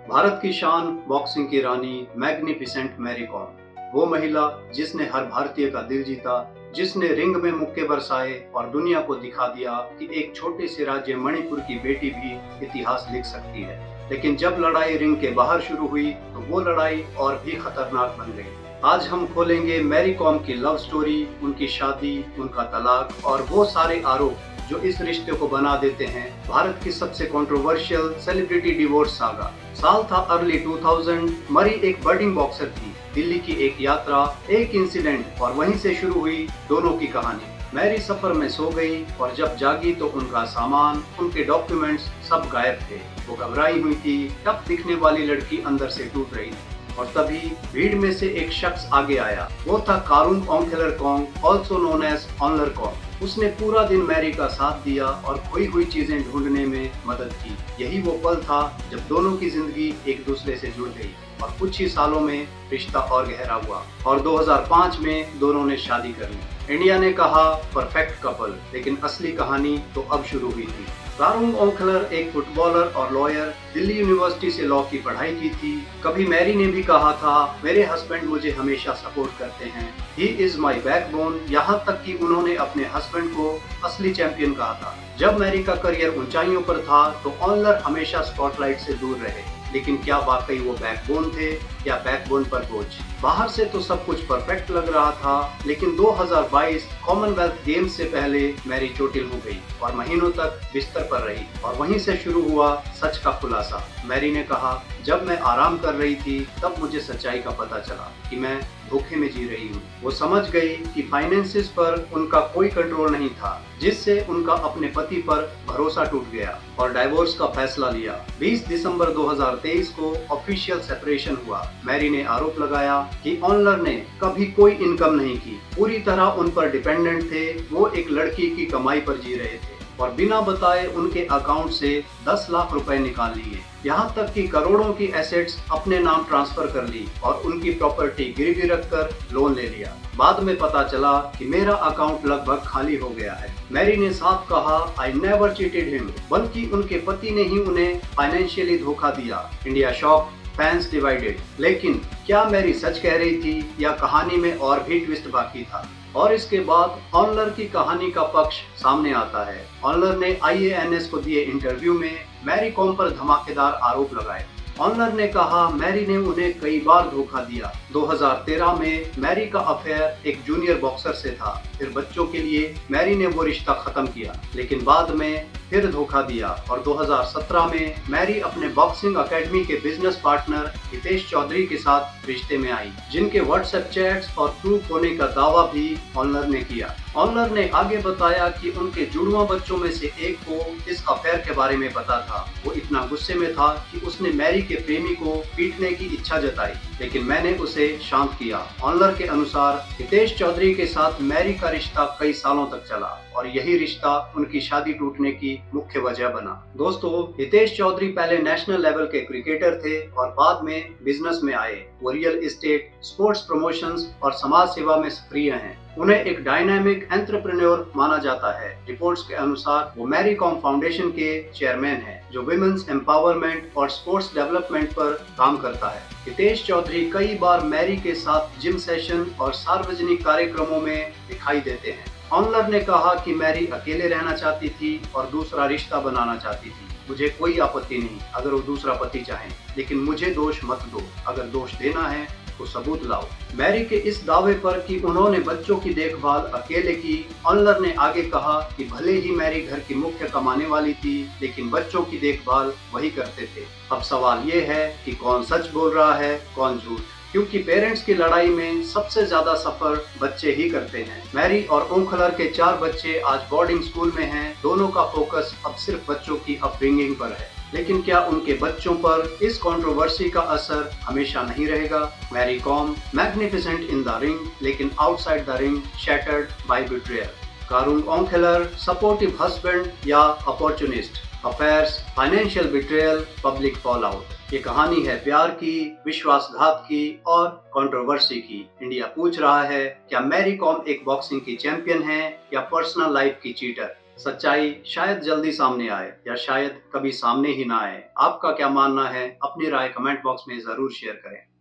भारत की शान, बॉक्सिंग की रानी, मैग्निफिसेंट मैरी कॉम, वो महिला जिसने हर भारतीय का दिल जीता, जिसने रिंग में मुक्के बरसाए और दुनिया को दिखा दिया कि एक छोटे से राज्य मणिपुर की बेटी भी इतिहास लिख सकती है। लेकिन जब लड़ाई रिंग के बाहर शुरू हुई तो वो लड़ाई और भी खतरनाक बन गई। आज हम खोलेंगे मैरी कॉम की लव स्टोरी, उनकी शादी, उनका तलाक और वो सारे आरोप जो इस रिश्ते को बना देते हैं भारत की सबसे कंट्रोवर्शियल सेलिब्रिटी डिवोर्स सागा। साल था अर्ली 2000। मरी एक बर्डिंग बॉक्सर थी। दिल्ली की एक यात्रा, एक इंसिडेंट और वहीं से शुरू हुई दोनों की कहानी। मैरी सफर में सो गई और जब जागी तो उनका सामान, उनके डॉक्यूमेंट्स सब गायब थे। वो घबराई हुई थी, टफ दिखने वाली लड़की अंदर से टूट रही थी। और तभी भीड़ में से एक शख्स आगे आया। वो था Karung Onkholer Kom, also known as Onler Kom. उसने पूरा दिन मैरी का साथ दिया और खोई हुई चीजें ढूंढने में मदद की। यही वो पल था जब दोनों की जिंदगी एक दूसरे से जुड़ गई और कुछ ही सालों में रिश्ता और गहरा हुआ और 2005 में दोनों ने शादी कर ली। इंडिया ने कहा परफेक्ट कपल, लेकिन असली कहानी तो अब शुरू हुई थी। कारुंग ओंगखेलर एक फुटबॉलर और लॉयर, दिल्ली यूनिवर्सिटी से लॉ की पढ़ाई की थी। कभी मैरी ने भी कहा था, मेरे हस्बैंड मुझे हमेशा सपोर्ट करते हैं, ही इज माई बैकबोन। यहाँ तक कि उन्होंने अपने हस्बैंड को असली चैंपियन कहा था। जब मैरी का करियर ऊंचाइयों पर था तो ऑनलर हमेशा स्पॉटलाइट से दूर रहे। लेकिन क्या वाकई वो बैकबोन थे या बैकबोन पर बोझ? बाहर से तो सब कुछ परफेक्ट लग रहा था, लेकिन 2022 कॉमनवेल्थ गेम्स से पहले मैरी चोटिल हो गई और महीनों तक बिस्तर पर रही। और वहीं से शुरू हुआ सच का खुलासा। मैरी ने कहा, जब मैं आराम कर रही थी तब मुझे सच्चाई का पता चला कि मैं धोखे में जी रही हूँ। वो समझ गई कि फाइनेंसिस पर उनका कोई कंट्रोल नहीं था, जिससे उनका अपने पति पर भरोसा टूट गया और डाइवोर्स का फैसला लिया। 20 दिसंबर 2023 को ऑफिशियल सेपरेशन हुआ। मैरी ने आरोप लगाया कि ऑनलर ने कभी कोई इनकम नहीं की, पूरी तरह उन पर डिपेंडेंट थे। वो एक लड़की की कमाई पर जी रहे थे और बिना बताए उनके अकाउंट से 10 लाख रुपए निकाल लिए। यहाँ तक कि करोड़ों की एसेट्स अपने नाम ट्रांसफर कर ली और उनकी प्रॉपर्टी गिरवी रखकर लोन ले लिया। बाद में पता चला कि मेरा अकाउंट लगभग खाली हो गया है। मैरी ने साफ कहा, आई नेवर चीटेड हिम, बल्कि उनके पति ने ही उन्हें फाइनेंशियली धोखा दिया। India shock, fans divided. लेकिन क्या मैरी सच कह रही थी या कहानी में और भी ट्विस्ट बाकी था? और इसके बाद ऑनलर की कहानी का पक्ष सामने आता है। ऑनलर ने IANS को दिए इंटरव्यू में मैरी कॉम पर धमाकेदार आरोप लगाए। ऑनलर ने कहा, मैरी ने उन्हें कई बार धोखा दिया। 2013 में मैरी का अफेयर एक जूनियर बॉक्सर से था। फिर बच्चों के लिए मैरी ने वो रिश्ता खत्म किया, लेकिन बाद में फिर धोखा दिया और 2017 में मैरी अपने बॉक्सिंग एकेडमी के बिजनेस पार्टनर हितेश चौधरी के साथ रिश्ते में आई, जिनके व्हाट्सएप चैट्स और प्रूफ होने का दावा भी ऑनलर ने किया। ऑनलर ने आगे बताया कि उनके जुड़वा बच्चों में से एक को इस अफेयर के बारे में पता था। वो इतना गुस्से में था कि उसने मैरी के प्रेमी को पीटने की इच्छा जताई, लेकिन मैंने उसे शांत किया। ऑनलर के अनुसार हितेश चौधरी के साथ मैरी का रिश्ता कई सालों तक चला और यही रिश्ता उनकी शादी टूटने की मुख्य वजह बना। दोस्तों, हितेश चौधरी पहले नेशनल लेवल के क्रिकेटर थे और बाद में बिजनेस में आए। वो रियल एस्टेट, स्पोर्ट्स प्रमोशंस और समाज सेवा में सक्रिय हैं। उन्हें एक डायनामिक एंटरप्रेन्योर माना जाता है। रिपोर्ट्स के अनुसार वो मैरी कॉम फाउंडेशन के चेयरमैन हैं, जो विमेंस एम्पावरमेंट और स्पोर्ट्स डेवलपमेंट पर काम करता है। हितेश चौधरी कई बार मैरी के साथ जिम सेशन और सार्वजनिक कार्यक्रमों में दिखाई देते हैं। ऑनलर ने कहा कि मैरी अकेले रहना चाहती थी और दूसरा रिश्ता बनाना चाहती थी। मुझे कोई आपत्ति नहीं अगर वो दूसरा पति चाहे, लेकिन मुझे दोष मत दो। अगर दोष देना है तो सबूत लाओ। मैरी के इस दावे पर कि उन्होंने बच्चों की देखभाल अकेले की, ऑनलर ने आगे कहा कि भले ही मैरी घर की मुख्य कमाने वाली थी, लेकिन बच्चों की देखभाल वही करते थे। अब सवाल ये है कि कौन सच बोल रहा है, कौन झूठ, क्योंकि पेरेंट्स की लड़ाई में सबसे ज्यादा सफर बच्चे ही करते हैं। मैरी और ओंगखेलर के 4 बच्चे आज बोर्डिंग स्कूल में हैं। दोनों का फोकस अब सिर्फ बच्चों की अपब्रिंगिंग पर है। लेकिन क्या उनके बच्चों पर इस कंट्रोवर्सी का असर हमेशा नहीं रहेगा? Mary Kom magnificent in the ring, लेकिन outside the ring shattered by betrayal. Karung Onkholer supportive husband या opportunist, affairs, financial betrayal, public fall out. ये कहानी है प्यार की, विश्वासघात की और कंट्रोवर्सी की। इंडिया पूछ रहा है, क्या मैरी कॉम एक बॉक्सिंग की चैंपियन है या पर्सनल लाइफ की चीटर? सच्चाई शायद जल्दी सामने आए या शायद कभी सामने ही ना आए। आपका क्या मानना है? अपनी राय कमेंट बॉक्स में जरूर शेयर करें।